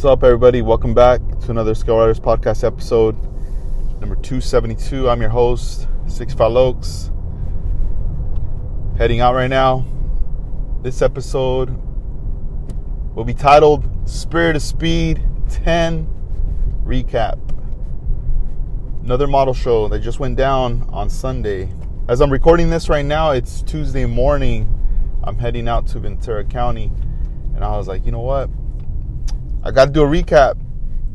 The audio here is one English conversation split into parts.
What's up, everybody? Welcome back to another Scale Riders podcast episode, number 272. I'm your host, Six Falokes. Heading out right now. This episode will be titled Spirit of Speed 10 Recap. Another model show that just went down on Sunday. As I'm recording this right now, it's Tuesday morning. I'm heading out to Ventura County, and I was like, you know what? I got to do a recap.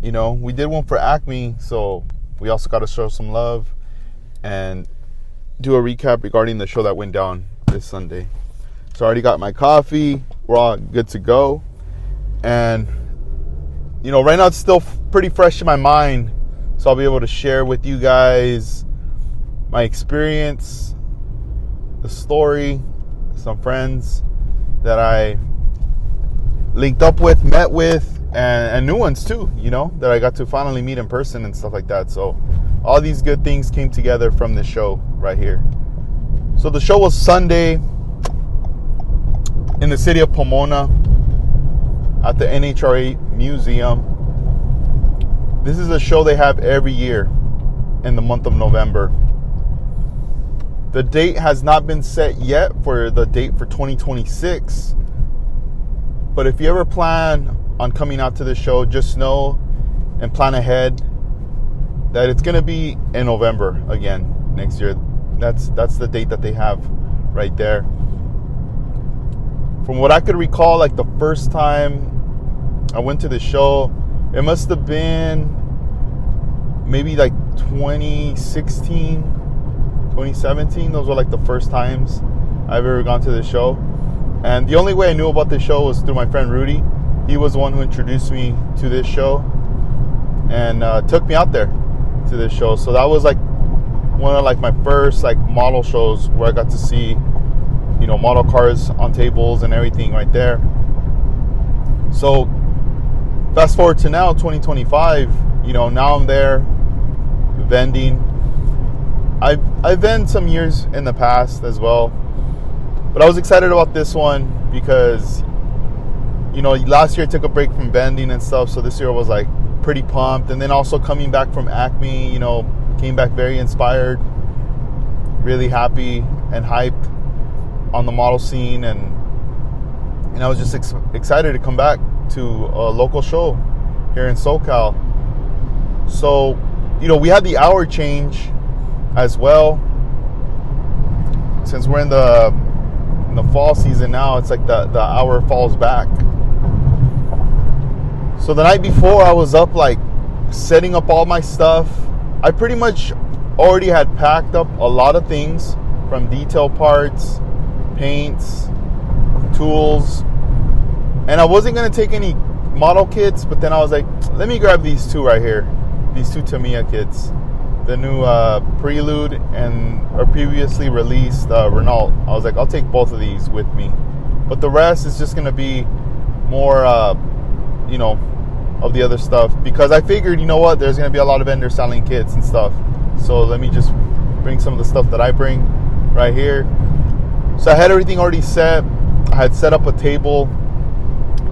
You know, we did one for Acme, so we also got to show some love and do a recap regarding the show that went down this Sunday. So I already got my coffee. We're all good to go. And, you know, right now it's still pretty fresh in my mind, so I'll be able to share with you guys my experience, the story, some friends that I linked up with, met with, and new ones too, you know, that I got to finally meet in person and stuff like that. So all these good things came together from this show right here. So the show was Sunday in the city of Pomona at the NHRA Museum. This is a show they have every year in the month of November. The date has not been set yet for the date for 2026. But if you ever plan on coming out to the show, just know and plan ahead that it's going to be in November again next year. That's the date that they have right there. From what I could recall, like the first time I went to the show, it must have been maybe like 2016, 2017. Those were like the first times I've ever gone to the show. And the only way I knew about this show was through my friend Rudy. He was the one who introduced me to this show and took me out there to this show. So that was like one of like my first like model shows where I got to see, you know, model cars on tables and everything right there. So fast forward to now, 2025, you know, now I'm there vending. I've vended some years in the past as well, but I was excited about this one because, you know, last year I took a break from vending and stuff, so this year I was like pretty pumped. And then also coming back from Acme, you know, came back very inspired, really happy and hyped on the model scene, and I was just excited to come back to a local show here in SoCal. So, you know, we had the hour change as well. Since we're in the fall season now, it's like the hour falls back. So the night before, I was up like setting up all my stuff. I pretty much already had packed up a lot of things, from detail parts, paints, tools, and I wasn't going to take any model kits, but then I was like, let me grab these two right here, these two Tamiya kits, the new Prelude and a previously released Renault. I was like, I'll take both of these with me, but the rest is just going to be more you know, of the other stuff, because I figured, you know what, there's going to be a lot of vendors selling kits and stuff, so let me just bring some of the stuff that I bring right here. So I had everything already set. I had set up a table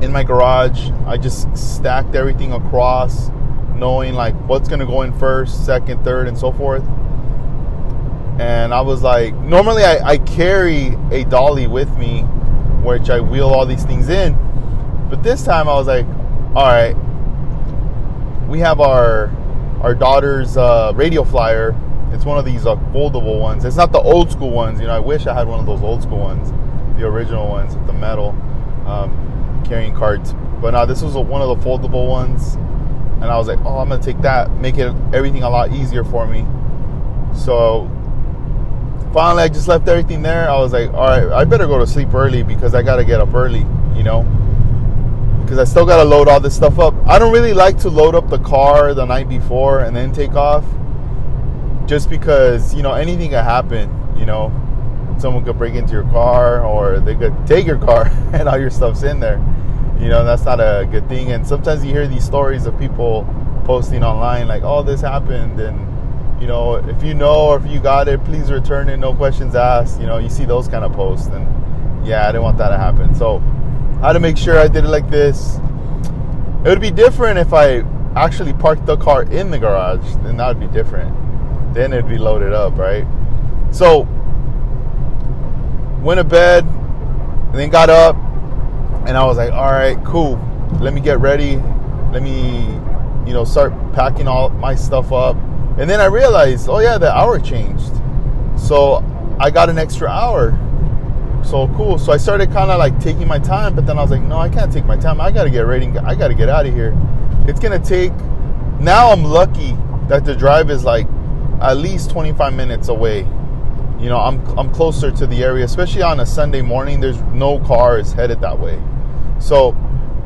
in my garage. I just stacked everything across, knowing like what's going to go in first, second, third, and so forth. And I was like, normally I carry a dolly with me, which I wheel all these things in, but this time I was like, all right, we have our daughter's radio flyer. It's one of these foldable ones. It's not the old school ones. You know, I wish I had one of those old school ones, the original ones with the metal carrying cards. But now this was one of the foldable ones, and I was like, oh, I'm gonna take that, make everything a lot easier for me. So finally, I just left everything there. I was like, all right, I better go to sleep early because I gotta get up early, you know, because I still gotta load all this stuff up. I don't really like to load up the car the night before and then take off, just because, you know, anything could happen. You know, someone could break into your car, or they could take your car and all your stuff's in there. You know, that's not a good thing. And sometimes you hear these stories of people posting online like, oh, this happened, and, you know, if you know, or if you got it, please return it, no questions asked. You know, you see those kind of posts, and yeah, I didn't want that to happen. So I had to make sure I did it like this. It would be different if I actually parked the car in the garage. Then that would be different. Then it'd be loaded up, right? So went to bed, and then got up, and I was like, all right, cool. Let me get ready. Let me, start packing all my stuff up. And then I realized, oh yeah, the hour changed. So I got an extra hour. So cool. So I started kind of like taking my time, but then I was like, no, I can't take my time. I got to get ready. I got to get out of here. It's going to take, now I'm lucky that the drive is like at least 25 minutes away. I'm closer to the area, especially on a Sunday morning. There's no cars headed that way. So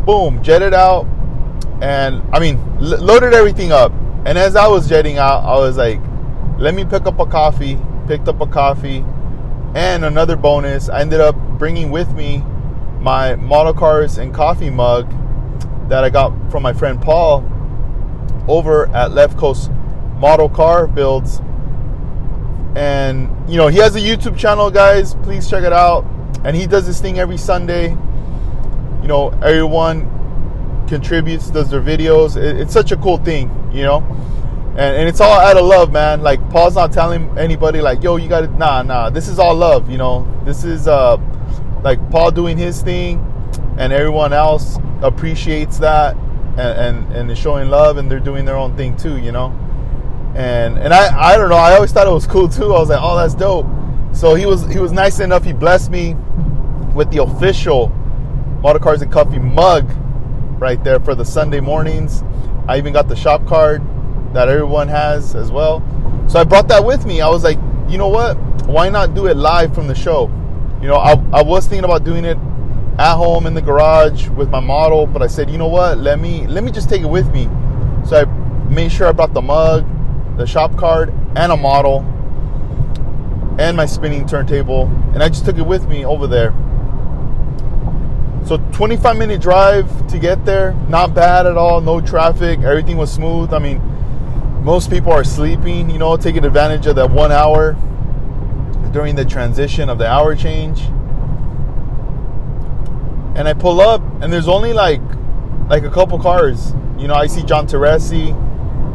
boom, jetted out, and loaded everything up. And as I was jetting out, I was like, let me pick up a coffee. Picked up a coffee. And another bonus, I ended up bringing with me my model cars and coffee mug that I got from my friend Paul over at Left Coast Model Car Builds. And, he has a YouTube channel, guys. Please check it out. And he does this thing every Sunday. Everyone contributes, does their videos. It's such a cool thing, And it's all out of love, man. Like, Paul's not telling anybody, like, yo, you got to, nah. This is all love, This is, like, Paul doing his thing, and everyone else appreciates that and is showing love, and they're doing their own thing, too, And I don't know. I always thought it was cool, too. I was like, oh, that's dope. So he was nice enough. He blessed me with the official Model Cars and Coffee mug right there for the Sunday mornings. I even got the shop card that everyone has as well. So I brought that with me. I was like, you know what? Why not do it live from the show? I was thinking about doing it at home in the garage with my model, but I said, you know what? Let me just take it with me. So I made sure I brought the mug, the shop card, and a model, and my spinning turntable, and I just took it with me over there. So 25-minute drive to get there. Not bad at all. No traffic. Everything was smooth. Most people are sleeping, taking advantage of that 1 hour during the transition of the hour change. And I pull up, and there's only like a couple cars. I see John Teresi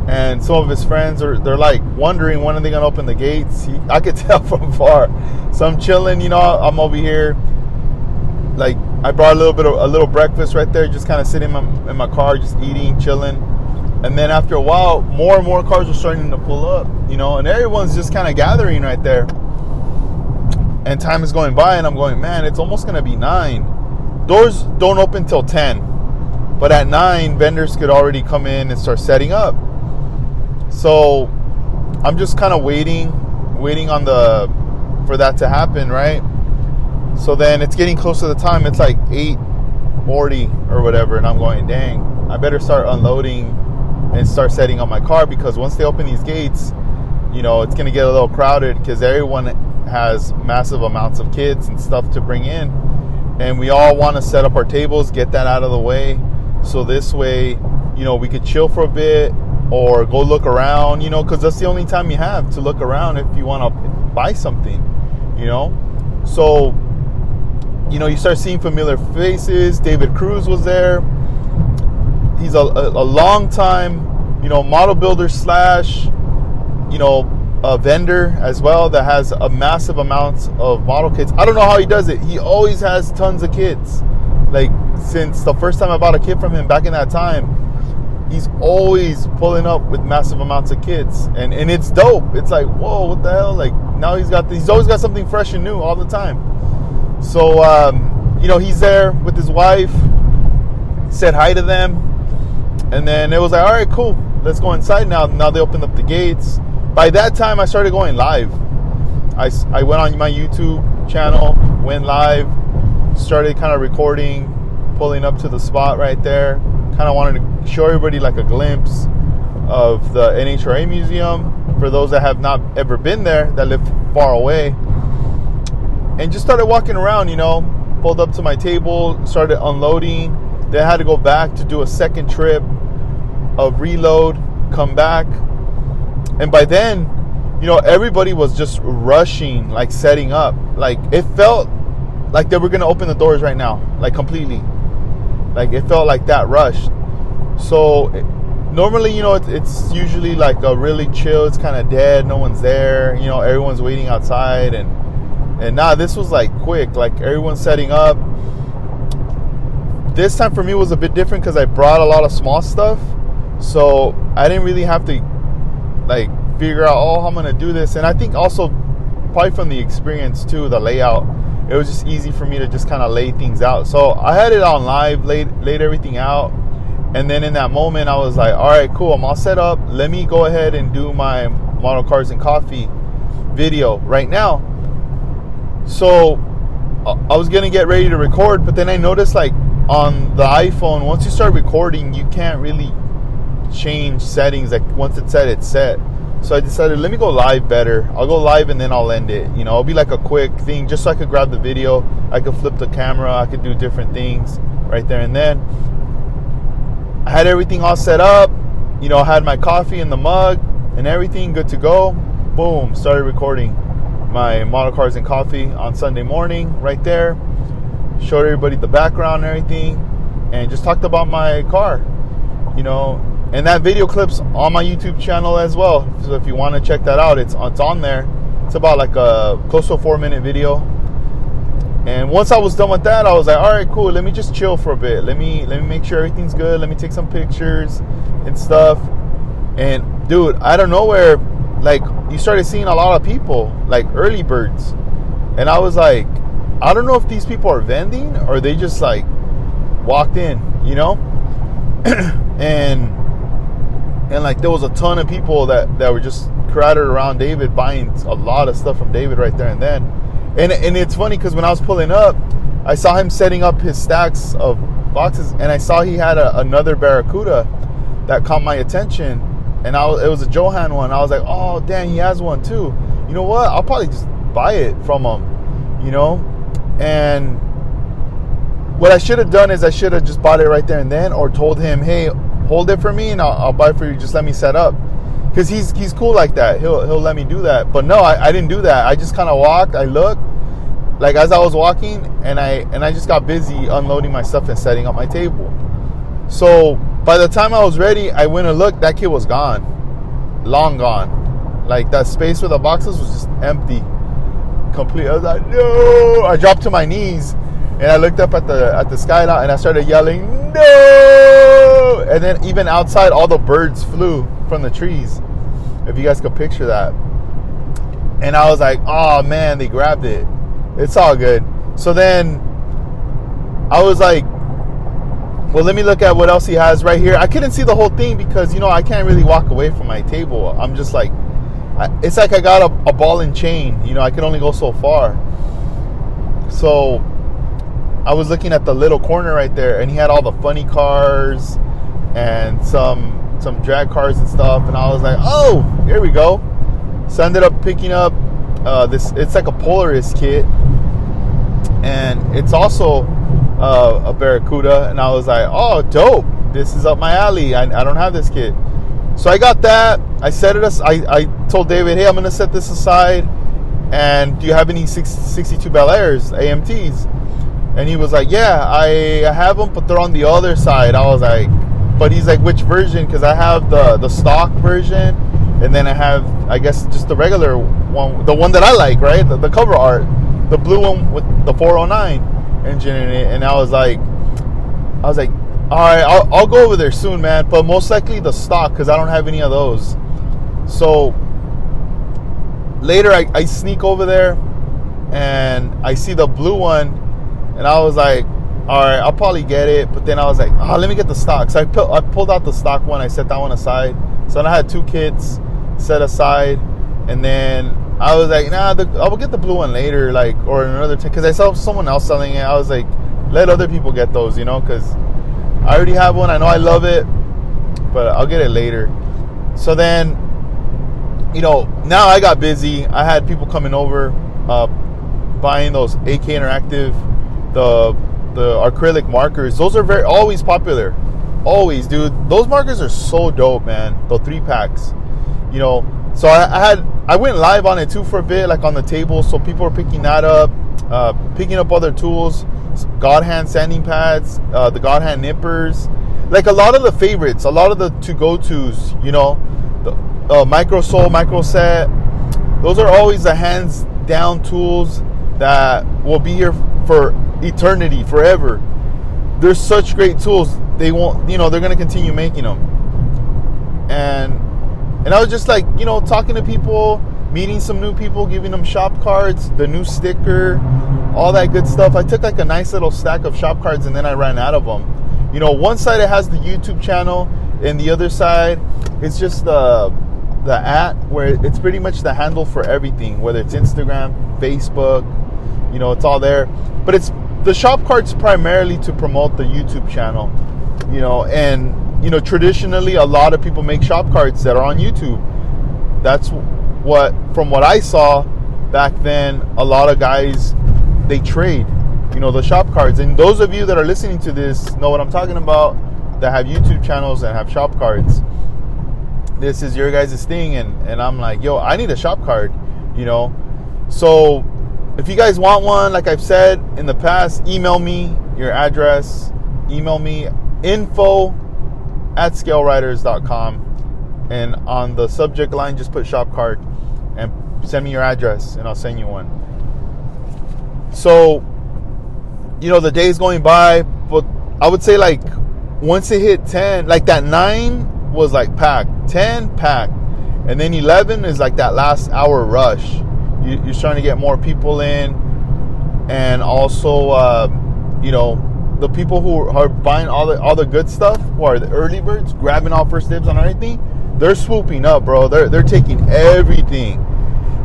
and some of his friends they're like wondering when are they gonna open the gates. I could tell from far. So I'm chilling, I'm over here. Like, I brought a little breakfast right there, just kind of sitting in my car, just eating, chilling. And then after a while, more and more cars are starting to pull up, and everyone's just kind of gathering right there. And time is going by, and I'm going, man, it's almost going to be 9. Doors don't open till 10. But at 9, vendors could already come in and start setting up. So I'm just kind of waiting for that to happen, right? So then it's getting close to the time. It's like 8:40 or whatever, and I'm going, dang, I better start unloading and start setting up my car, because once they open these gates, it's going to get a little crowded, because everyone has massive amounts of kids and stuff to bring in, and we all want to set up our tables, get that out of the way, so this way, we could chill for a bit or go look around, because that's the only time you have to look around if you want to buy something, So, you start seeing familiar faces. David Cruz was there. He's a long time, model builder / a vendor as well that has a massive amounts of model kits. I don't know how he does it. He always has tons of kits. Like, since the first time I bought a kit from him back in that time, he's always pulling up with massive amounts of kits, and it's dope. It's like, whoa, what the hell? Like, now he's always got something fresh and new all the time. So he's there with his wife, said hi to them, and then it was like, all right, cool, let's go inside now. Now they opened up the gates. By that time, I started going live. I went on my YouTube channel, went live, started kind of recording, pulling up to the spot right there. Kind of wanted to show everybody like a glimpse of the NHRA museum for those that have not ever been there, that live far away. And just started walking around, pulled up to my table, started unloading. Then I had to go back to do a second trip of reload, come back. And by then, everybody was just rushing, like setting up. Like, it felt like they were going to open the doors right now, like completely. Like, it felt like that rush. So normally, it's usually like a really chill. It's kind of dead. No one's there. Everyone's waiting outside, and nah, this was like quick. Like everyone's setting up. This time for me was a bit different because I brought a lot of small stuff, so I didn't really have to like figure out how I'm gonna do this. And I think also probably from the experience too, the layout, it was just easy for me to just kind of lay things out. So I had it on live, laid everything out. And then in that moment, I was like, all right, cool, I'm all set up. Let me go ahead and do my model cars and coffee video right now. So I was going to get ready to record, but then I noticed like on the iPhone, once you start recording, you can't really change settings. Like once it's set, it's set. So I decided, let me go live better. I'll go live and then I'll end it. It'll be like a quick thing just so I could grab the video. I could flip the camera. I could do different things right there and then. I had everything all set up, I had my coffee in the mug and everything good to go. Boom, started recording my model cars and coffee on Sunday morning right there. Showed everybody the background and everything and just talked about my car, and that video clip's on my YouTube channel as well. So if you want to check that out, it's on there. It's about like a close to a 4-minute video. And once I was done with that, I was like, all right, cool. Let me just chill for a bit. Let me make sure everything's good. Let me take some pictures and stuff. And dude, out of nowhere, like you started seeing a lot of people, like early birds. And I was like, I don't know if these people are vending or they just like walked in, and like there was a ton of people that were just crowded around David buying a lot of stuff from David right there and then. And it's funny because when I was pulling up, I saw him setting up his stacks of boxes, and I saw he had another Barracuda that caught my attention, and it was a Johan one. I was like, oh, damn, he has one too. You know what? I'll probably just buy it from him, And what I should have done is I should have just bought it right there and then, or told him, hey, hold it for me, and I'll buy it for you. Just let me set up. Because he's cool like that. He'll let me do that. But no, I didn't do that. I just kind of walked. I looked, like as I was walking, and I just got busy unloading my stuff and setting up my table. So by the time I was ready, I went and looked. That kid was gone, long gone. Like that space for the boxes was just empty, complete. I was like, no! I dropped to my knees, and I looked up at the skyline, and I started yelling, no! And then even outside, all the birds flew from the trees. If you guys could picture that. And I was like, oh man, they grabbed it. It's all good. So then I was like, well, let me look at what else he has right here. I couldn't see the whole thing because, I can't really walk away from my table. I'm just like, it's like I got a ball and chain. I can only go so far. So I was looking at the little corner right there, and he had all the funny cars and some drag cars and stuff, and I was like, oh, here we go. So I ended up picking up it's like a Polaris kit, and it's also a Barracuda, and I was like, oh, dope, this is up my alley. I don't have this kit. So I got that. I set it I told David, hey, I'm gonna set this aside, and do you have any 62 Bel Airs AMTs? And he was like, yeah, I have them, but they're on the other side. I was like, but he's like, which version? Because I have the stock version, and then I have, I guess, just the regular one, the one that I like, right? The cover art, the blue one with the 409 engine in it. And I was like, all right, I'll go over there soon, man. But most likely the stock, because I don't have any of those. So later I sneak over there, and I see the blue one, and I was like, all right, I'll probably get it. But then I was like, let me get the stock. So I pulled out the stock one. I set that one aside. So then I had 2 kits set aside. And then I was like, nah, I will get the blue one later, like, or another time. Because I saw someone else selling it. I was like, let other people get those, because I already have one. I know I love it, but I'll get it later. So then, now I got busy. I had people coming over, buying those AK Interactive, the acrylic markers. Those are always popular. Always, dude. Those markers are so dope, man. The 3-packs. So I went live on it too for a bit, like on the table. So people were picking that up, picking up other tools, God hand sanding pads, the God hand nippers. like a lot of the favorites, a lot of the to-go-tos, you know, the Micro Soul, Micro Set, those are always the hands down tools that will be here for eternity, forever. They're such great tools. They won't, you know, they're going to continue making them. And I was just like, you know, talking to people, meeting some new people, giving them shop cards, the new sticker, all that good stuff. I took like a nice little stack of shop cards and then I ran out of them. You know, one side it has the YouTube channel and the other side it's just the where it's pretty much the handle for everything, whether it's Instagram, Facebook, you know, it's all there. But it's the shop cards primarily to promote the YouTube channel, you know, and you know, traditionally a lot of people make shop cards that are on YouTube. That's what, from what I saw back then, a lot of guys, they trade, you know, the shop cards. And those of you that are listening to this know what I'm talking about, that have YouTube channels and have shop cards. This is your guys' thing, and I'm like, yo, I need a shop card, you know. So if you guys want one, like I've said in the past, email me your address, email me info@scaleriders.com, and on the subject line just put shop card and send me your address and I'll send you one. So, you know, the day's going by, but I would say like once it hit 10, like that 9 was like packed, 10 packed, and then 11 is like that last hour rush. You're trying to get more people in, and also you know, the people who are buying all the good stuff, who are the early birds, grabbing all first dibs on everything, they're swooping up, bro. They're taking everything.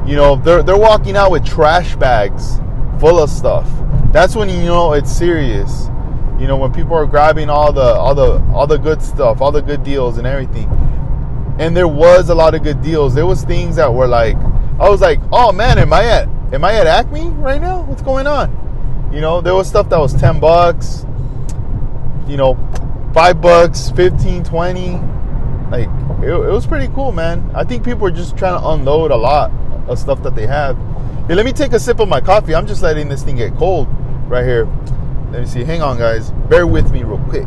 You know, they're walking out with trash bags full of stuff. That's when you know it's serious. You know, when people are grabbing all the good stuff, all the good deals and everything. And there was a lot of good deals. There was things that were like, I was like, oh man, am I at Acme right now? What's going on? You know, there was stuff that was $10, you know, $5, 15, 20. Like, it was pretty cool, man. I think people are just trying to unload a lot of stuff that they have. Hey, let me take a sip of my coffee. I'm just letting this thing get cold right here. Let me see. Hang on, guys. Bear with me real quick.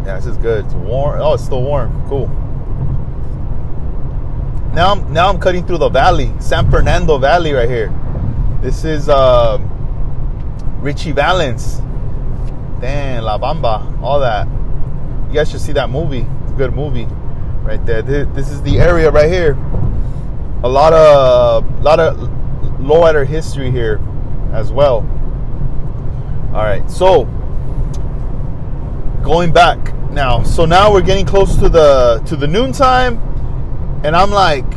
Yeah, this is good. It's warm. Oh, it's still warm. Cool. Now I'm cutting through the valley, San Fernando Valley right here. This is Richie Valens. Damn, La Bamba, all that. You guys should see that movie. It's a good movie right there. This is the area right here. A lot of Lowrider history here as well. All right, so going back now. So now we're getting close to the noon time, and I'm like,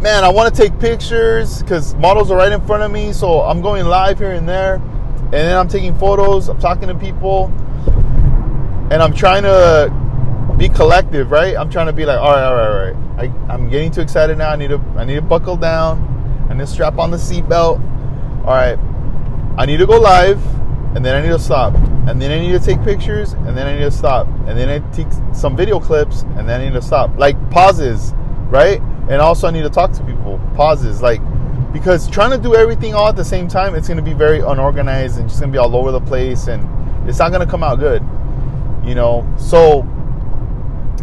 man, I want to take pictures because models are right in front of me. So I'm going live here and there, and then I'm taking photos. I'm talking to people, and I'm trying to be collective, right? I'm trying to be like, all right. I'm getting too excited now. I need to buckle down. I need to strap on the seatbelt. All right, I need to go live, and then I need to stop, and then I need to take pictures, and then I need to stop, and then I take some video clips, and then I need to stop. Like pauses, right? And also I need to talk to people. Pauses, like, because trying to do everything all at the same time, it's going to be very unorganized and just going to be all over the place, and it's not going to come out good, you know. So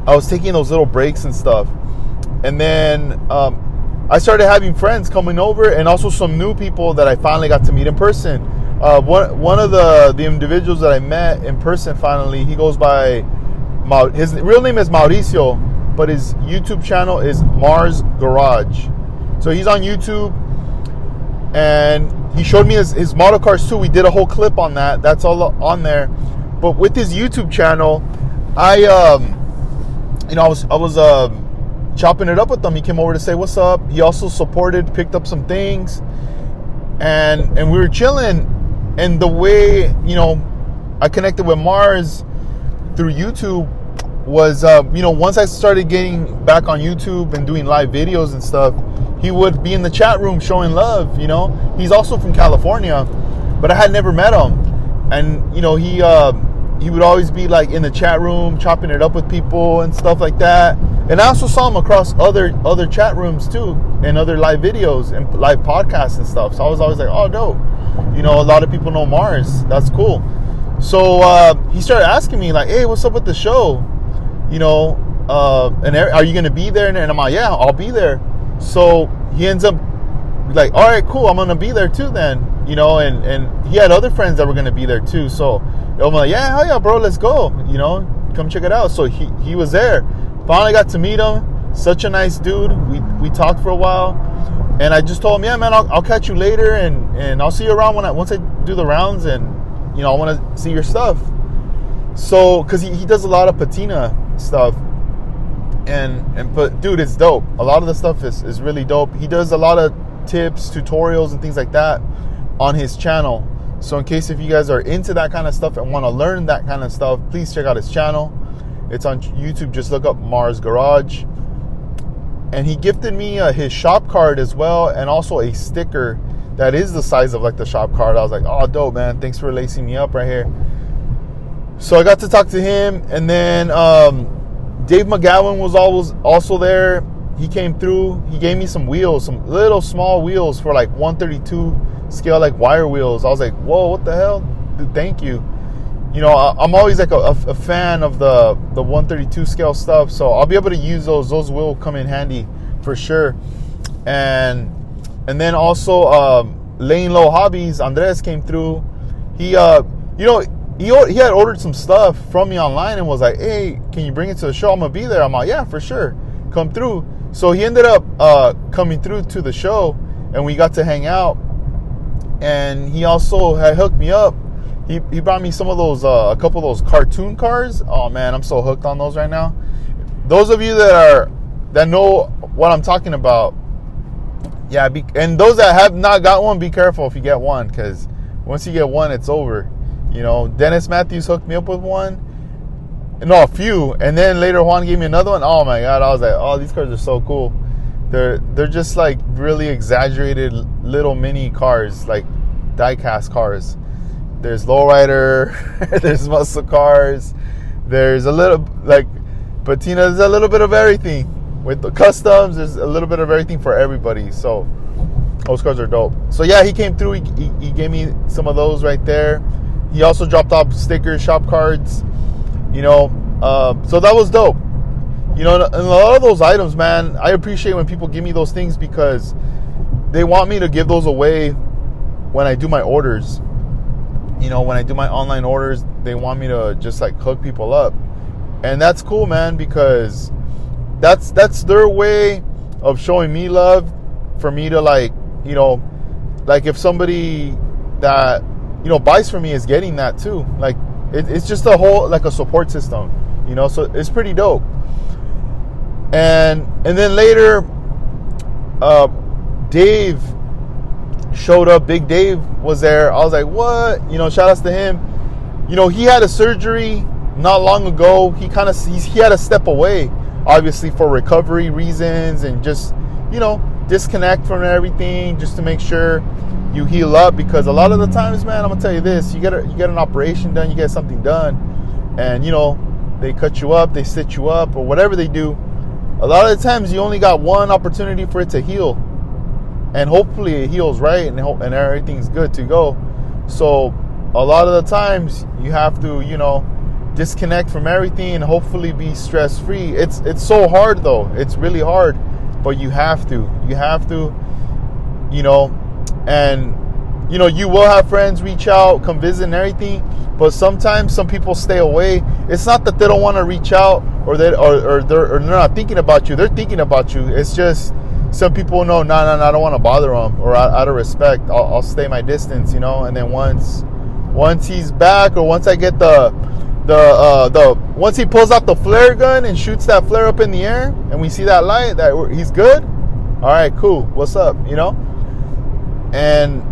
I was taking those little breaks and stuff, and then I started having friends coming over, and also some new people that I finally got to meet in person. One of the individuals that I met in person finally, he goes by, his real name is Mauricio, but his YouTube channel is Mars Garage. So he's on YouTube, and he showed me his model cars too. We did a whole clip on that. That's all on there. But with his YouTube channel, I was chopping it up with him. He came over to say what's up. He also supported, picked up some things, and we were chilling. And the way, you know, I connected with Mars through YouTube was, you know, once I started getting back on YouTube and doing live videos and stuff, he would be in the chat room showing love, you know. He's also from California, but I had never met him. And, you know, he would always be like in the chat room chopping it up with people and stuff like that. And I also saw him across other chat rooms too, and other live videos and live podcasts and stuff. So I was always like, oh, dope. You know, a lot of people know Mars. That's cool. So he started asking me like, hey, what's up with the show? You know, and are you gonna be there? And I'm like, yeah, I'll be there. So he ends up like, all right, cool, I'm gonna be there too then. You know, and he had other friends that were gonna be there too. So I'm like, yeah, hell yeah, bro, let's go. You know, come check it out. So he was there. Finally got to meet him. Such a nice dude. We talked for a while, and I just told him, yeah, man, I'll catch you later, and I'll see you around once I do the rounds, and you know, I want to see your stuff. So, cause he does a lot of patina stuff, but dude, it's dope. A lot of the stuff is really dope. He does a lot of tips, tutorials, and things like that on his channel. So in case if you guys are into that kind of stuff and want to learn that kind of stuff, please check out his channel. It's on YouTube. Just look up Mars Garage. And he gifted me his shop card as well, and also a sticker that is the size of like the shop card. I was like, oh, dope, man. Thanks for lacing me up right here. So I got to talk to him, and then Dave McGowan was also there. He came through. He gave me some wheels, some little small wheels for like 132 scale, like wire wheels. I was like, whoa, what the hell? Dude, thank you. You know, I'm always like a fan of the 132 scale stuff, so I'll be able to use those. Those will come in handy for sure. And then also Laying Low Hobbies, Andres came through. He you know, he had ordered some stuff from me online and was like, hey, can you bring it to the show? I'm gonna be there. I'm like, yeah, for sure, come through. So he ended up coming through to the show, and we got to hang out. And he also had hooked me up. He brought me some of those, a couple of those cartoon cars. Oh man, I'm so hooked on those right now. Those of you that know what I'm talking about, yeah. And those that have not got one, be careful if you get one, because once you get one, it's over. You know, Dennis Matthews hooked me up with one, no, a few, and then later Juan gave me another one. Oh my god, I was like, oh, these cars are so cool. They're just like really exaggerated little mini cars, like die-cast cars. There's lowrider, there's muscle cars, there's a little like patina, there's a little bit of everything. With the customs, there's a little bit of everything for everybody. So those cars are dope. So yeah, he came through. He gave me some of those right there. He also dropped off stickers, shop cards. You know, so that was dope. You know, and a lot of those items, man, I appreciate when people give me those things because they want me to give those away when I do my orders. You know, when I do my online orders, they want me to just like hook people up. And that's cool, man, because that's their way of showing me love, for me to like, you know, like if somebody that, you know, buys from me is getting that too. Like it's just a whole, like a support system, you know, so it's pretty dope. And then later, Dave showed up. Big Dave was there. I was like, what? You know, shout outs to him. You know, he had a surgery not long ago. He had to step away, obviously, for recovery reasons and just, you know, disconnect from everything just to make sure you heal up. Because a lot of the times, man, I'm gonna tell you this: you get an operation done, you get something done, and you know, they cut you up, they stitch you up, or whatever they do. A lot of the times, you only got one opportunity for it to heal. And hopefully it heals right and everything's good to go. So a lot of the times you have to, you know, disconnect from everything and hopefully be stress free. It's so hard though. It's really hard, but you have to, you know, and you know, you will have friends reach out, come visit and everything, but sometimes some people stay away. It's not that they don't want to reach out or they're not thinking about you. They're thinking about you. It's just some people know, no, I don't want to bother him, or out of respect, I'll stay my distance, you know. And then once he's back, or once I get once he pulls out the flare gun and shoots that flare up in the air, and we see that light, that he's good. All right, cool. What's up, you know? And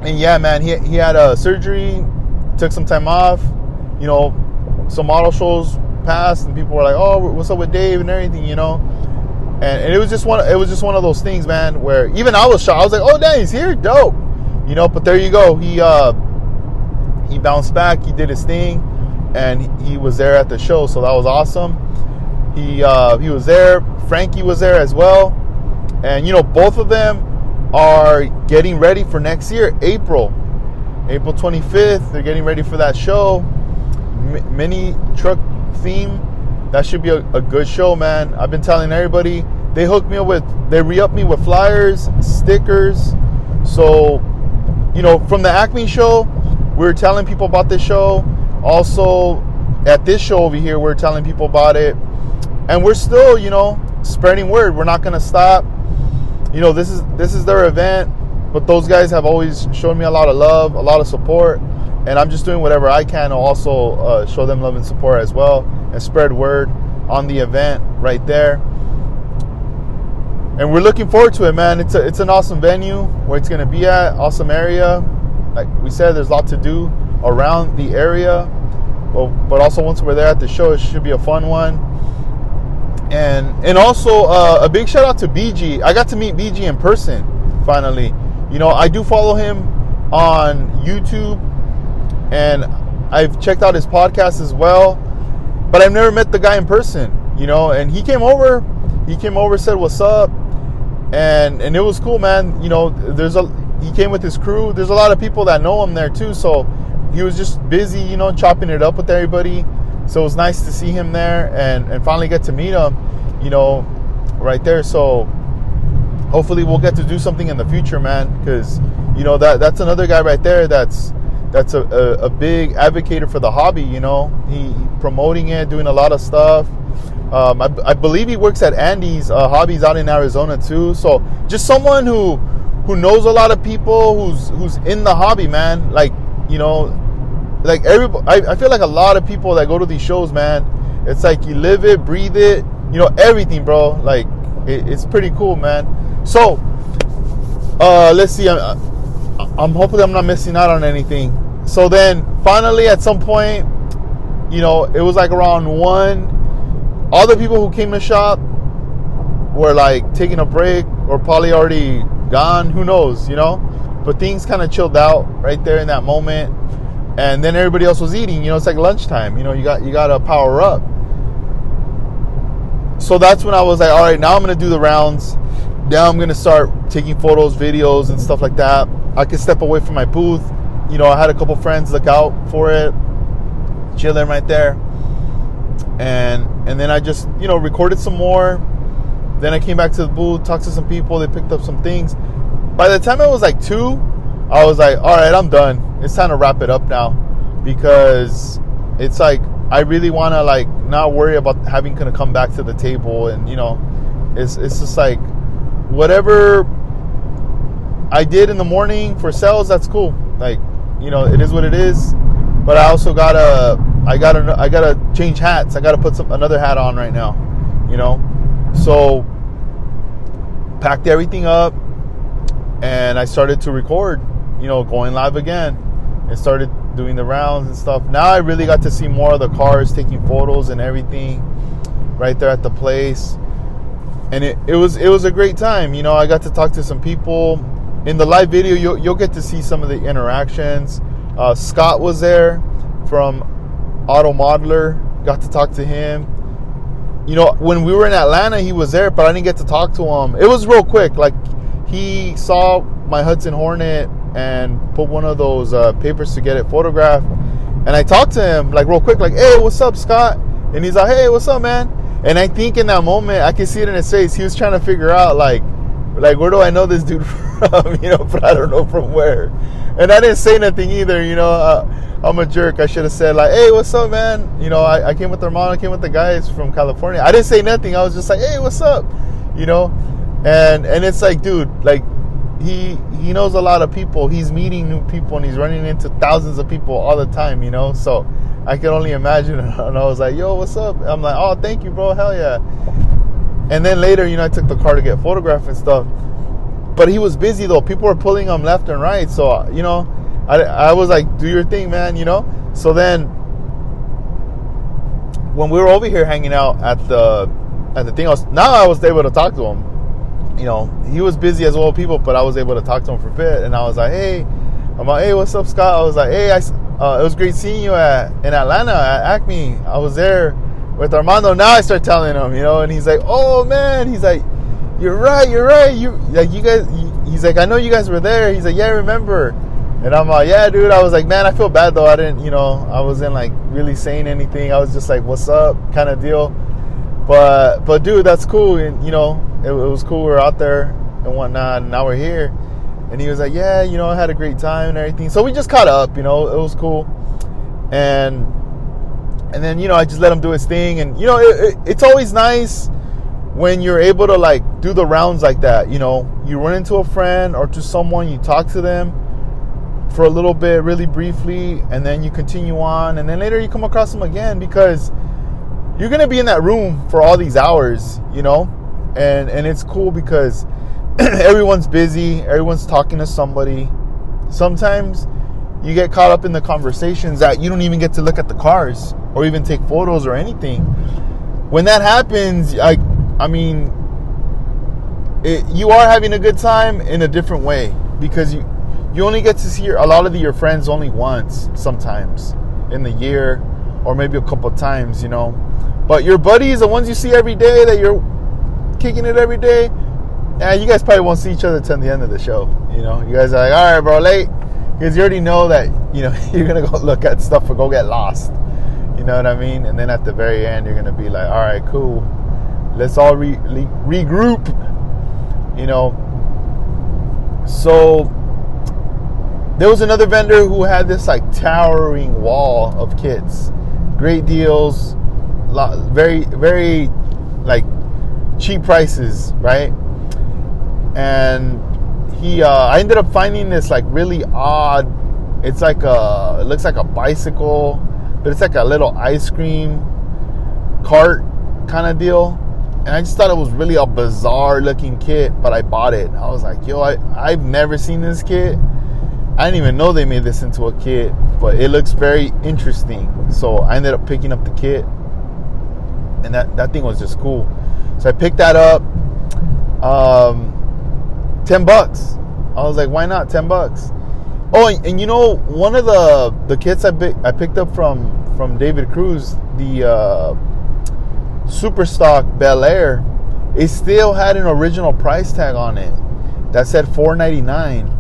yeah, man, he had a surgery, took some time off, you know. Some model shows passed, and people were like, "Oh, what's up with Dave?" and everything, you know. And it was just one of those things, man, where even I was shocked. I was like, "Oh, dang, he's here, dope," you know. But there you go. He bounced back. He did his thing, and he was there at the show, so that was awesome. He was there. Frankie was there as well, and you know, both of them are getting ready for next year, April. April 25th, they're getting ready for that show. Mini truck theme. That should be a good show, man. I've been telling everybody. They re-upped me with flyers, stickers. So, from the Acme show, we were telling people about this show. Also, at this show over here, we're telling people about it. And we're still, spreading word. We're not going to stop. This is their event. But those guys have always shown me a lot of love, a lot of support. And I'm just doing whatever I can to also show them love and support as well. And spread word on the event right there. And we're looking forward to it, man. It's an awesome venue where it's going to be at. Awesome area. Like we said, there's a lot to do around the area. But also once we're there at the show, it should be a fun one. And also a big shout out to BG. I got to meet BG in person finally. I do follow him on YouTube, and I've checked out his podcast as well, but I've never met the guy in person, and he came over, said what's up, and it was cool, man. He came with his crew. There's a lot of people that know him there too, so he was just busy, chopping it up with everybody. So it was nice to see him there and finally get to meet him, right there. So hopefully we'll get to do something in the future, man, because that's another guy right there that's a big advocate for the hobby. He promoting it, doing a lot of stuff. I believe he works at Andy's Hobbies out in Arizona too. So just someone who knows a lot of people, who's in the hobby, man. Like everybody. I feel like a lot of people that go to these shows, man, it's like you live it, breathe it, everything, bro. Like it's pretty cool, man. So, let's see. I'm hoping I'm not missing out on anything. So then, finally, at some point, it was like around 1. All the people who came to shop were like taking a break or probably already gone. Who knows, But things kind of chilled out right there in that moment. And then everybody else was eating. It's like lunchtime. You got to power up. So that's when I was like, all right, now I'm going to do the rounds. Now I'm going to start taking photos, videos, and stuff like that. I could step away from my booth. I had a couple friends look out for it. Chilling right there. And then I just, recorded some more. Then I came back to the booth, talked to some people. They picked up some things. By the time it was like 2, I was like, all right, I'm done. It's time to wrap it up now. Because it's like, I really want to like not worry about having to come back to the table. And, it's just like, whatever I did in the morning for sales, that's cool. Like, it is what it is. But I also gotta change hats. I gotta put another hat on right now. So packed everything up, and I started to record. Going live again, and started doing the rounds and stuff. Now I really got to see more of the cars, taking photos and everything, right there at the place. And it was a great time. I got to talk to some people. In the live video, you'll get to see some of the interactions. Scott was there from Auto Modeler. Got to talk to him. When we were in Atlanta, he was there, but I didn't get to talk to him. It was real quick. Like, he saw my Hudson Hornet and put one of those papers to get it photographed. And I talked to him, like, real quick, like, hey, what's up, Scott? And he's like, hey, what's up, man? And I think in that moment, I could see it in his face. He was trying to figure out, like where do I know this dude from? But I don't know from where. And I didn't say nothing either. I'm a jerk. I should have said, like, hey, what's up, man? I came with Armando, I came with the guys from California. I didn't say nothing. I was just like, hey, what's up? And it's like, dude, like, he knows a lot of people. He's meeting new people, and he's running into thousands of people all the time, So I can only imagine. And I was like, yo, what's up? I'm like, oh, thank you, bro. Hell yeah. And then later, I took the car to get photographed and stuff. But he was busy, though. People were pulling him left and right. So, I was like, do your thing, man, So then, when we were over here hanging out at the thing, I was able to talk to him. He was busy as well, people, but I was able to talk to him for a bit. And I was like, hey, what's up, Scott? I was like, hey, it was great seeing you in Atlanta at Acme. I was there with Armando. Now I start telling him, and he's like, oh man, he's like, you're right. You guys, he's like, I know you guys were there. He's like, yeah, I remember. And I'm like, yeah, dude. I was like, man, I feel bad though. I didn't, I wasn't like really saying anything. I was just like, what's up, kind of deal. But dude, that's cool. And it was cool. We were out there and whatnot. And now we're here. And he was like, yeah, I had a great time and everything. So we just caught up. It was cool. And then I just let him do his thing. And it's always nice when you're able to like do the rounds like that. You run into a friend or to someone, you talk to them for a little bit, really briefly, and then you continue on, and then later you come across them again, because you're going to be in that room for all these hours, and it's cool because everyone's busy, everyone's talking to somebody. Sometimes you get caught up in the conversations that you don't even get to look at the cars or even take photos or anything. When that happens, you are having a good time in a different way, because you only get to see a lot of your friends only once, sometimes in the year, or maybe a couple of times, But your buddies, the ones you see every day, that you're kicking it every day, you guys probably won't see each other till the end of the show. You guys are like, all right, bro, late, because you already know that you're gonna go look at stuff or go get lost. You know what I mean? And then at the very end, you're gonna be like, all right, cool, let's all regroup. So there was another vendor who had this like towering wall of kits, great deals, very, very like cheap prices, right? And I ended up finding this like really odd. It looks like a bicycle, but it's like a little ice cream cart kind of deal. And I just thought it was really a bizarre looking kit, but I bought it. I was like, yo, I've never seen this kit. I didn't even know they made this into a kit, but it looks very interesting. So I ended up picking up the kit, and that thing was just cool. So I picked that up, $10. I was like, why not $10? Oh, and one of the kits I picked up from David Cruz, the Super Stock Bel Air, it still had an original price tag on it that said $4.99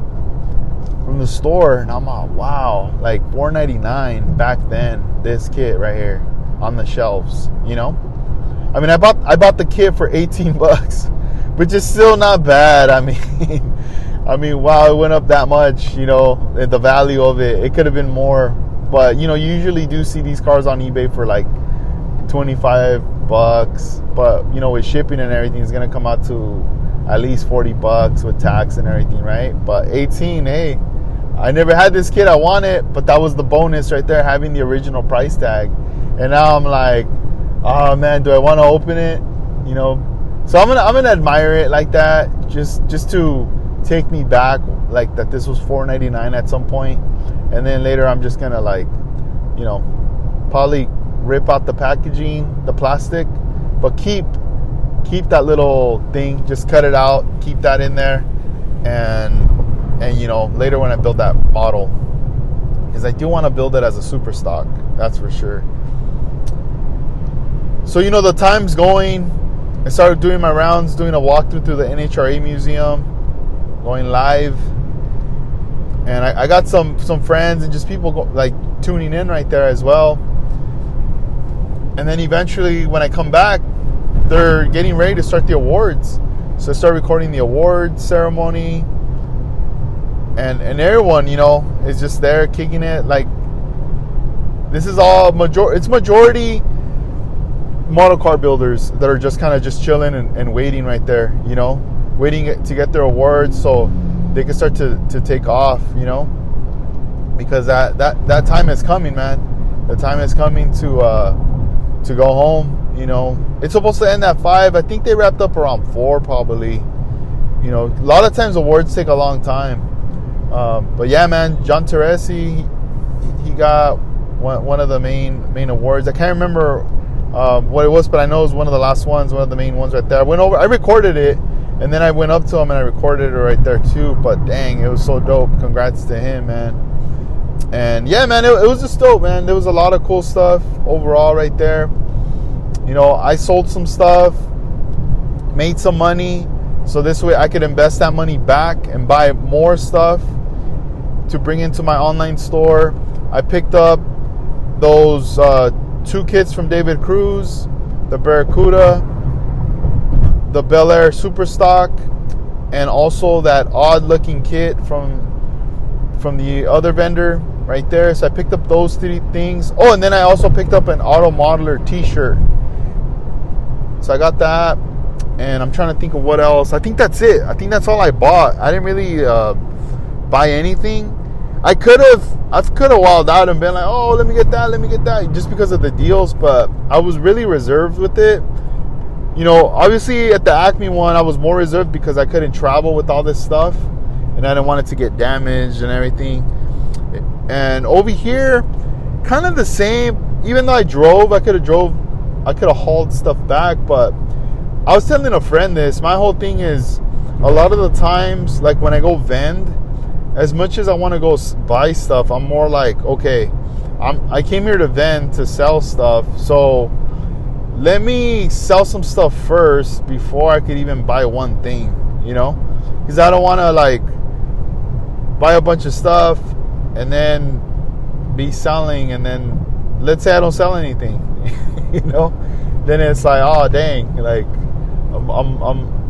from the store. And I'm like, wow, like $4.99 back then, this kit right here on the shelves. I bought the kit for $18, which is still not bad. Wow, it went up that much, the value of it. It could have been more, but you usually do see these cars on eBay for like $25, but with shipping and everything, it's gonna come out to at least $40 with tax and everything, right? But 18, hey, I never had this kit. I want it, but that was the bonus right there, having the original price tag. And now I'm like, oh man, do I want to open it? So I'm gonna admire it like that, just to take me back, like that this was $4.99 at some point. And then later I'm just gonna like, probably rip out the packaging, the plastic, but keep that little thing, just cut it out, keep that in there, and later when I build that model, because I do want to build it as a super stock, that's for sure. So the time's going. I started doing my rounds, doing a walkthrough through the NHRA museum, going live, and I got some friends and just people like tuning in right there as well. And then eventually when I come back, they're getting ready to start the awards. So I start recording the awards ceremony, and everyone, is just there kicking it. Like, this is all majority model car builders that are just kind of just chilling and waiting right there, waiting to get their awards so they can start to take off, because that time is coming, man. The time is coming to go home. It's supposed to end at 5. I think they wrapped up around 4 probably. A lot of times awards take a long time. But yeah, man, John Teresi, he got one of the main awards. I can't remember what it was, but I know it was one of the last ones, one of the main ones right there. I recorded it, and then I went up to him and I recorded it right there too. But dang, it was so dope. Congrats to him, man. And yeah, man, it was just dope, man. There was a lot of cool stuff overall right there. I sold some stuff, made some money, so this way I could invest that money back and buy more stuff to bring into my online store. I picked up those 2 kits from David Cruz, the Barracuda, the Bel Air Super Stock, and also that odd looking kit from the other vendor right there. So I picked up those 3 things. Oh, and then I also picked up an Auto Modeler t-shirt. So I got that, and I'm trying to think of what else. I think that's it. I think that's all I bought. I didn't really buy anything. I could have wilded out and been like, oh, let me get that, just because of the deals, but I was really reserved with it. You know, obviously at the Acme one, I was more reserved because I couldn't travel with all this stuff, and I didn't want it to get damaged and everything. And over here, kind of the same. Even though I could have hauled stuff back, but I was telling a friend this. My whole thing is, a lot of the times, like when I go vend, as much as I want to go buy stuff, I'm more like, okay, I came here to vend, to sell stuff, so let me sell some stuff first before I could even buy one thing, you know? Because I don't want to like buy a bunch of stuff and then be selling, and then let's say I don't sell anything, you know? Then it's like, oh dang, like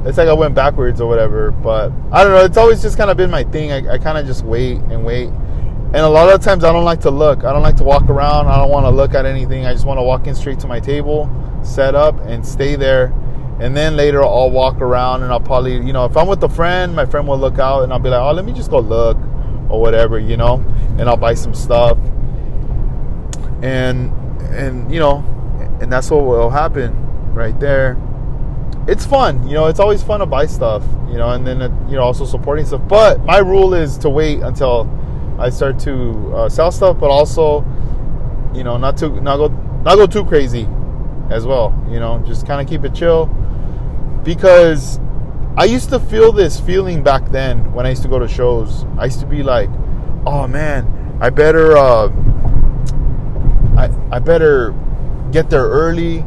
it's like I went backwards or whatever. But I don't know, it's always just kind of been my thing. I kind of just wait. And a lot of times I don't like to look. I don't like to walk around. I don't want to look at anything. I just want to walk in straight to my table, set up, and stay there. And then later I'll walk around, and I'll probably, you know, if I'm with a friend, my friend will look out, and I'll be like, oh, let me just go look or whatever, you know, and I'll buy some stuff. And you know, and that's what will happen right there. It's fun, you know, it's always fun to buy stuff, you know, and then, you know, also supporting stuff. But my rule is to wait until I start to sell stuff, but also, you know, not go too crazy as well, you know, just kind of keep it chill. Because I used to feel this feeling back then when I used to go to shows. I used to be like, oh man, I better I better get there early.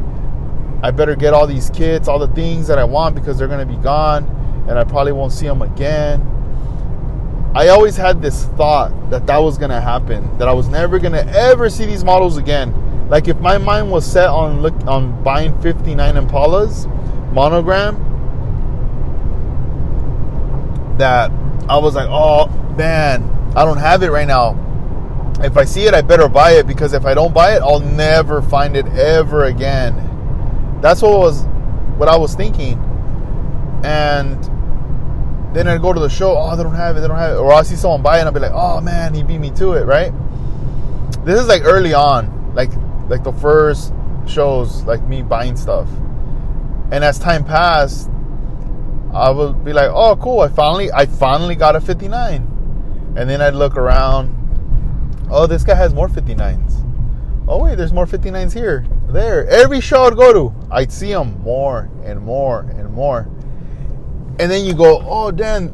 I better get all these kits, all the things that I want, because they're going to be gone and I probably won't see them again. I always had this thought that was going to happen, that I was never going to ever see these models again. Like if my mind was set on buying 59 Impalas monogram, that I was like, oh man, I don't have it right now. If I see it, I better buy it, because if I don't buy it, I'll never find it ever again. That's what I was thinking. And then I'd go to the show, oh, they don't have it. Or I'll see someone buy it and I'll be like, oh man, he beat me to it, right? This is like early on, like the first shows, like me buying stuff. And as time passed, I would be like, oh cool, I finally got a 59. And then I'd look around, oh, this guy has more 59s. Oh wait, there's more 59s here. There. Every show I'd go to, I'd see them more and more and more. And then you go, oh dang,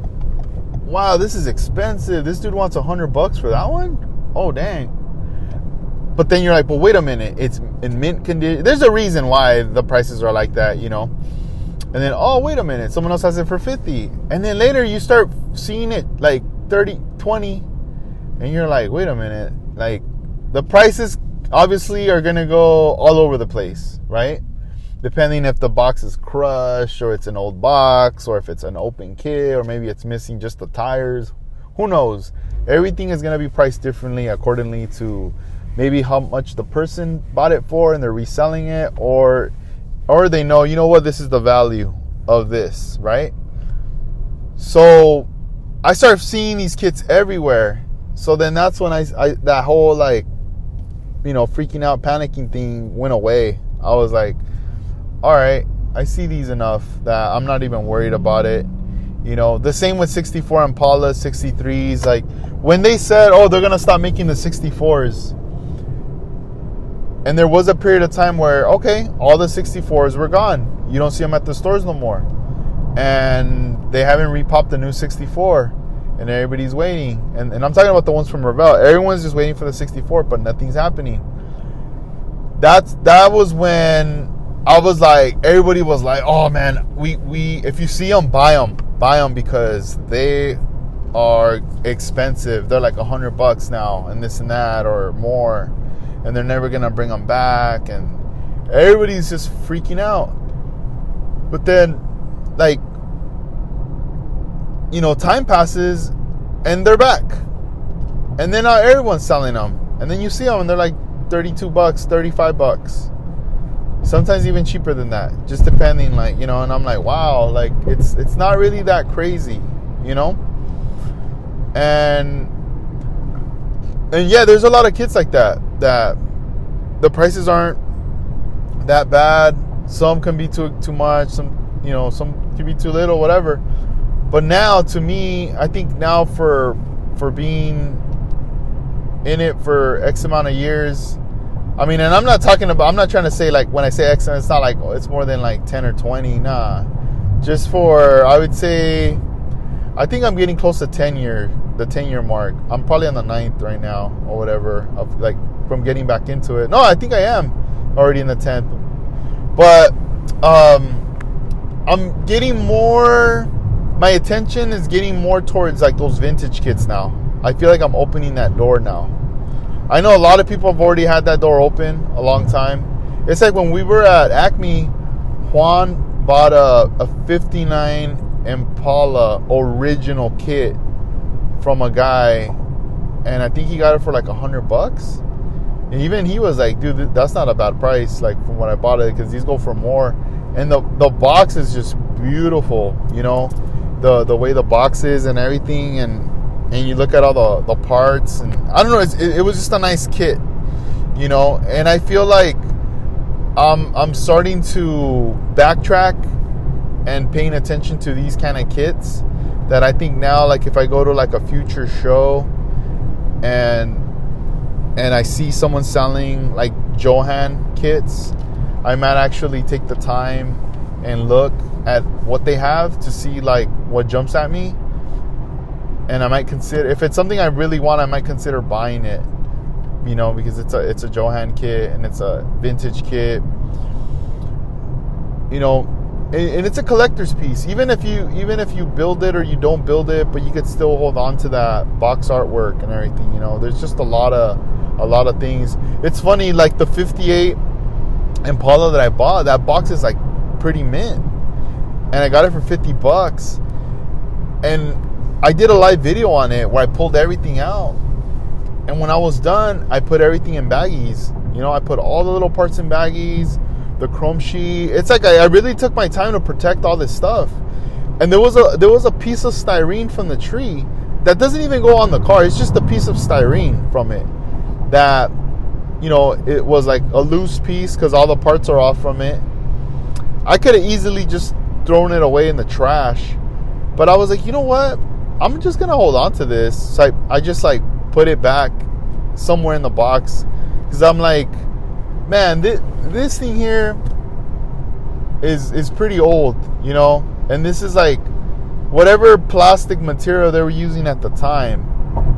wow, this is expensive. This dude wants $100 for that one? Oh dang. But then you're like, but wait a minute, it's in mint condition. There's a reason why the prices are like that, you know. And then, oh, wait a minute, someone else has it for 50. And then later you start seeing it like 30, 20. And you're like, wait a minute, like the prices obviously are going to go all over the place, right? Depending if the box is crushed, or it's an old box, or if it's an open kit, or maybe it's missing just the tires. Who knows? Everything is going to be priced differently accordingly to maybe how much the person bought it for and they're reselling it, or they know, you know what, this is the value of this, right? So I started seeing these kits everywhere. So then that's when I that whole like, you know, freaking out, panicking thing went away. I was like, all right, I see these enough that I'm not even worried about it. You know, the same with 64 Impala, 63s. Like when they said, oh, they're going to stop making the 64s. And there was a period of time where, okay, all the 64s were gone. You don't see them at the stores no more. And they haven't repopped the new 64. And everybody's waiting. And I'm talking about the ones from Revell. Everyone's just waiting for the 64, but nothing's happening. That was when I was like, everybody was like, oh man, we if you see them, buy them, because are expensive. They're like $100 now, and this and that, or more, and they're never gonna bring them back, and everybody's just freaking out. But then, like, time passes, and they're back, and then now everyone's selling them, and then you see them, and they're like $32, $35. Sometimes even cheaper than that, just depending, like, and I'm like, wow, like, it's not really that crazy, and yeah, there's a lot of kits like that the prices aren't that bad. Some can be too much, some can be too little, whatever. But now, to me, I think now for being in it for X amount of years, I mean, and I'm not trying to say, like, when I say X, it's not like it's more than like 10 or 20. Nah. Just for, I would say, I think I'm getting close to the 10-year mark. I'm probably on the 9th right now, or whatever, of, like, from getting back into it. No, I think I am already in the 10th. But I'm getting more, my attention is getting more towards, like, those vintage kits now. I feel like I'm opening that door now. I know a lot of people have already had that door open a long time. It's like when we were at Acme, Juan bought a 59 Impala original kit from a guy, and I think he got it for like $100. And even he was like, dude, that's not a bad price, like, from when I bought it, because these go for more. And the box is just beautiful, the way the box is and everything, and you look at all the parts, and I don't know, it was just a nice kit, and I feel like I'm starting to backtrack and paying attention to these kind of kits, that I think now, like, if I go to like a future show and I see someone selling like Johan kits, I might actually take the time and look at what they have to see, like, what jumps at me. And I might consider, if it's something I really want, I might consider buying it, because it's a Johan kit, and it's a vintage kit, and it's a collector's piece. Even if you build it or you don't build it, but you could still hold on to that box artwork and everything. There's just a lot of things. It's funny, like the 58 Impala that I bought, that box is like pretty mint, and I got it for $50, and I did a live video on it where I pulled everything out, and when I was done, I put everything in baggies. I put all the little parts in baggies, the chrome sheet. It's like I really took my time to protect all this stuff. And there was a piece of styrene from the tree that doesn't even go on the car. It's just a piece of styrene from it that, it was like a loose piece because all the parts are off from it. I could have easily just thrown it away in the trash, but I was like, you know what? I'm just going to hold on to this. So I just, like, put it back somewhere in the box, because I'm like, man, this thing here is pretty old, and this is like whatever plastic material they were using at the time.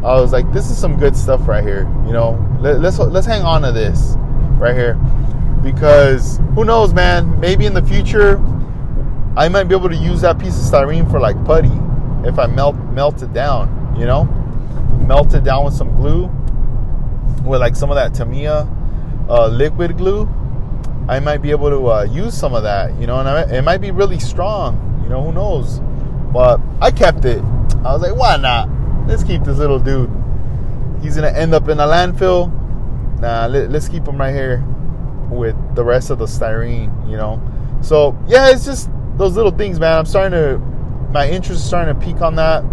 I was like, this is some good stuff right here, let's hang on to this right here, because who knows, man, maybe in the future I might be able to use that piece of styrene for like putty if I melt it down, melt it down with some glue, with like some of that Tamiya liquid glue. I might be able to use some of that, and it might be really strong, who knows. But I kept it. I was like, why not? Let's keep this little dude. He's gonna end up in a landfill. Nah, let's keep him right here with the rest of the styrene, So yeah, it's just those little things, man. My interest is starting to peak on that.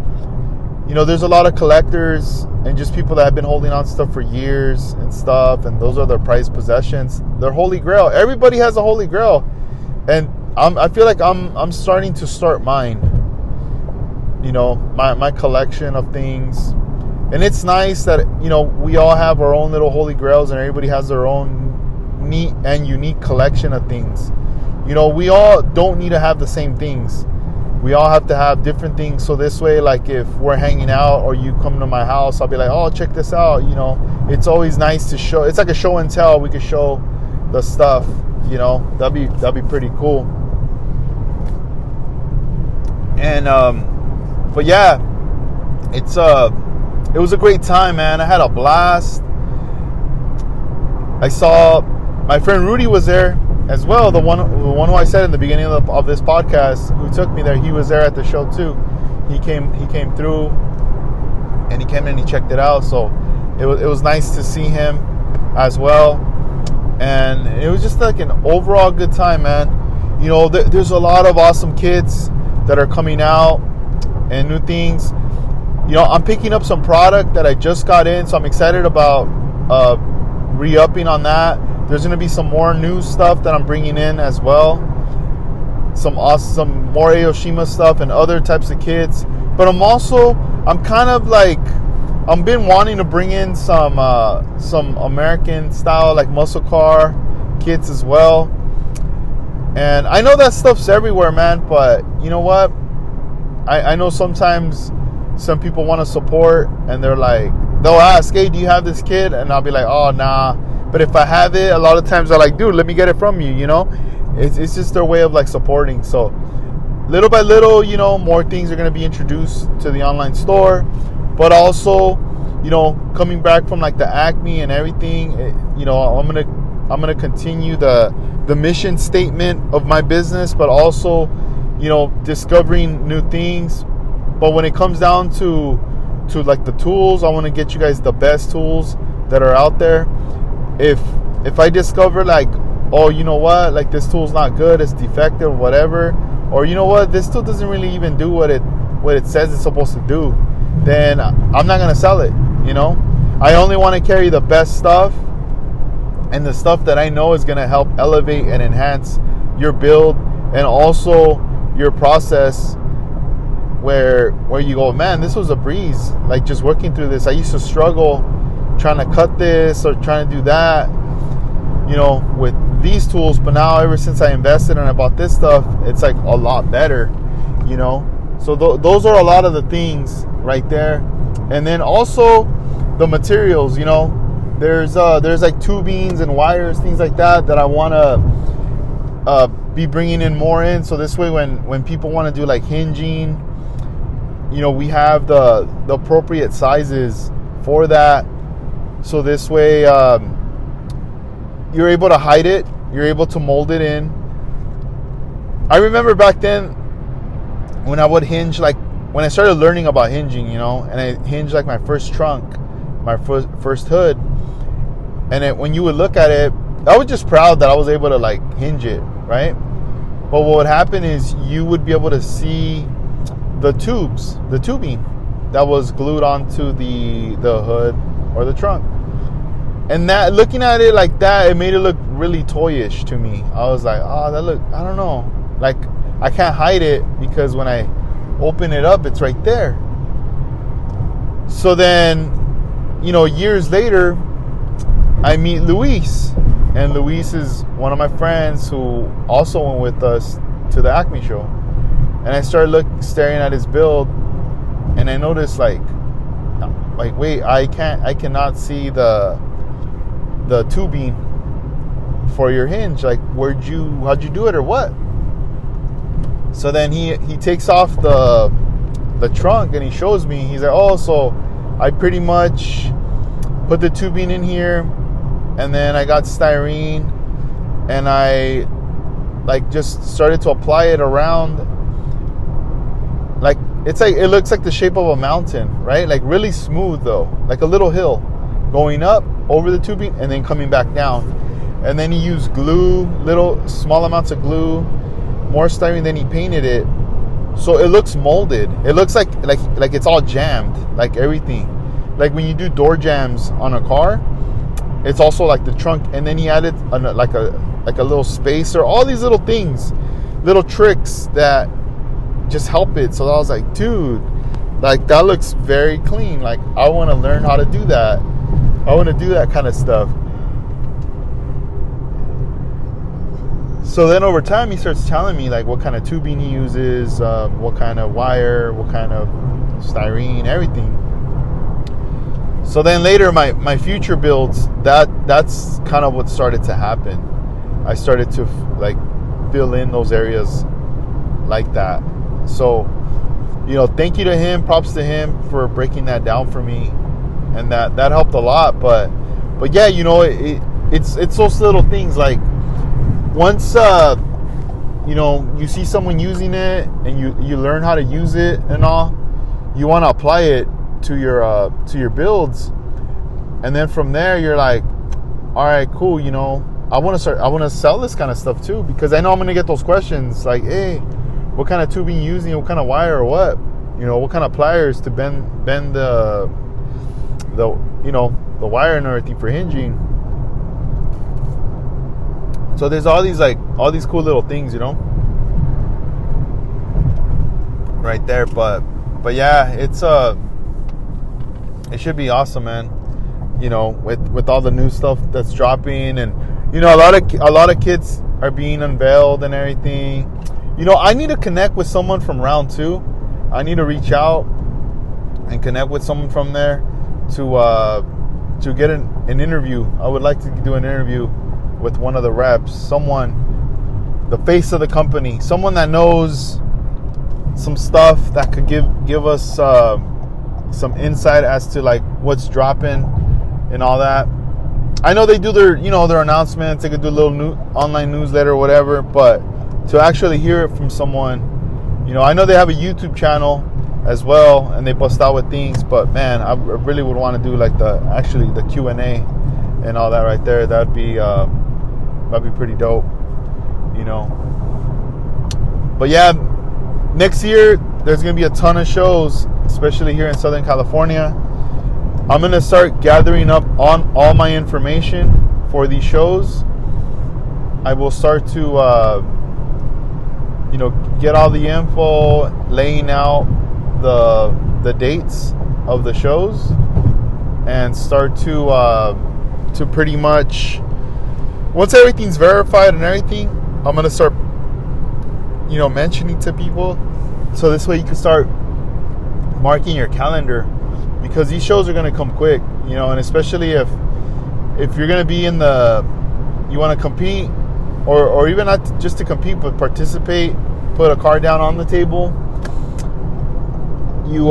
There's a lot of collectors and just people that have been holding on to stuff for years and stuff, and those are their prized possessions. Their holy grail. Everybody has a holy grail, and I feel like I'm starting to start mine. My collection of things, and it's nice that we all have our own little holy grails, and everybody has their own neat and unique collection of things. We all don't need to have the same things. We all have to have different things. So this way, like, if we're hanging out or you come to my house, I'll be like, oh, check this out. It's always nice to show. It's like a show and tell. We could show the stuff. That'd be pretty cool. And but yeah, it was a great time, man. I had a blast. I saw my friend Rudy was there as well. The one who I said in the beginning of this podcast, who took me there, he was there at the show too. He came through, and he came in and he checked it out. So it was nice to see him as well, and it was just like an overall good time, man. You know, there's a lot of awesome kids that are coming out and new things. You know, I'm picking up some product that I just got in, so I'm excited about re-upping on that. There's going to be some more new stuff that I'm bringing in as well. Some more Aoshima stuff and other types of kids. But I'm kind of like, I've been wanting to bring in some American style, like muscle car kits as well. And I know that stuff's everywhere, man. But you know what? I know sometimes some people want to support, and they'll ask, hey, do you have this kit? And I'll be like, oh, nah. But if I have it, a lot of times they're like, dude, let me get it from you, you know? It's just their way of like supporting. So little by little, you know, more things are going to be introduced to the online store. But also, you know, coming back from like the Acme and everything, you know, I'm gonna continue the mission statement of my business, but also, you know, discovering new things. But when it comes down to like the tools, I want to get you guys the best tools that are out there. If I discover like, oh, you know what, like this tool's not good, it's defective, whatever, or you know what, this tool doesn't really even do what it says it's supposed to do, then I'm not gonna sell it. You know, I only want to carry the best stuff and the stuff that I know is gonna help elevate and enhance your build and also your process. Where you go, man, this was a breeze. Like just working through this, I used to struggle trying to cut this or trying to do that, you know, with these tools. But now, ever since I invested and I bought this stuff, it's like a lot better, you know. So those are a lot of the things right there. And then also the materials, you know, there's like tubings and wires, things like that I want to be bringing in more in. So this way, when people want to do like hinging, you know, we have the appropriate sizes for that. So this way, you're able to hide it. You're able to mold it in. I remember back then when I would hinge, like when I started learning about hinging, you know, and I hinged like my first trunk, my first hood. And when you would look at it, I was just proud that I was able to like hinge it, right? But what would happen is you would be able to see the tubing that was glued onto the hood or the trunk. And that, looking at it like that, it made it look really toyish to me. I was like, oh, I don't know. Like, I can't hide it because when I open it up, it's right there. So then, you know, years later, I meet Luis. And Luis is one of my friends who also went with us to the Acme show. And I started staring at his build, and I noticed like wait, I cannot see the tubing for your hinge. Like, how'd you do it or what? So then he takes off the trunk and he shows me. He's like, oh, so I pretty much put the tubing in here, and then I got styrene, and I like just started to apply it around. Like it looks like the shape of a mountain, right? Like really smooth though, like a little hill going up over the tubing and then coming back down. And then he used glue, little small amounts of glue, more styrene, then he painted it. So it looks molded. It looks like it's all jammed, like everything. Like when you do door jams on a car, it's also like the trunk. And then he added like a little spacer, all these little things, little tricks that just help it. So I was like, dude, like that looks very clean. Like I want to learn how to do that. I want to do that kind of stuff. So then over time, he starts telling me like what kind of tubing he uses, what kind of wire, what kind of styrene, everything. So then later, my future builds, that's kind of what started to happen. I started to like fill in those areas like that. So, thank you to him, props to him for breaking that down for me, and that helped a lot. But yeah, it's those little things, like once you see someone using it and you learn how to use it and all, you want to apply it to your builds, and then from there you're like, all right, cool, I want to sell this kind of stuff too, because I know I'm going to get those questions like, hey, what kind of tubing you using, what kind of wire or what, what kind of pliers to bend the wire and everything for hinging. So there's all these cool little things, right there. But yeah, it should be awesome, man. With all the new stuff that's dropping, and a lot of kits are being unveiled and everything. I need to connect with someone from round 2. I need to reach out and connect with someone from there to get an interview. I would like to do an interview with one of the reps, someone, the face of the company, someone that knows some stuff that could give us some insight as to like what's dropping and all that. I know they do their announcements. They could do a little online newsletter or whatever, but to actually hear it from someone, I know they have a YouTube channel as well, and they bust out with things. But man, I really would want to do like the Q&A and all that right there. That'd be pretty dope, But yeah, next year there's gonna be a ton of shows, especially here in Southern California. I'm gonna start gathering up on all my information for these shows. I will start to get all the info, laying out the dates of the shows, and start to pretty much, once everything's verified and everything, I'm gonna start mentioning to people, so this way you can start marking your calendar, because these shows are gonna come quick, and especially if you're gonna be you want to compete, or even not just to compete but participate, put a card down on the table. You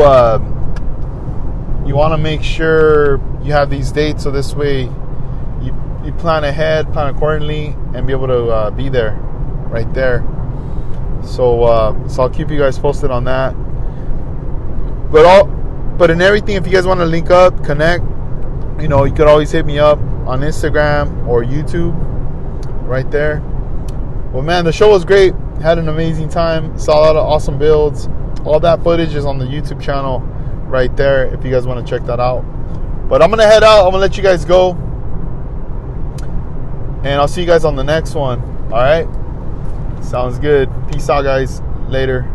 want to make sure you have these dates, so this way you plan ahead, plan accordingly, and be able to be there, right there. So I'll keep you guys posted on that. But in everything, if you guys want to link up, connect, you could always hit me up on Instagram or YouTube, right there. Well, man, the show was great. Had an amazing time. Saw a lot of awesome builds. All that footage is on the YouTube channel right there if you guys want to check that out. But I'm going to head out. I'm going to let you guys go. And I'll see you guys on the next one. All right? Sounds good. Peace out, guys. Later.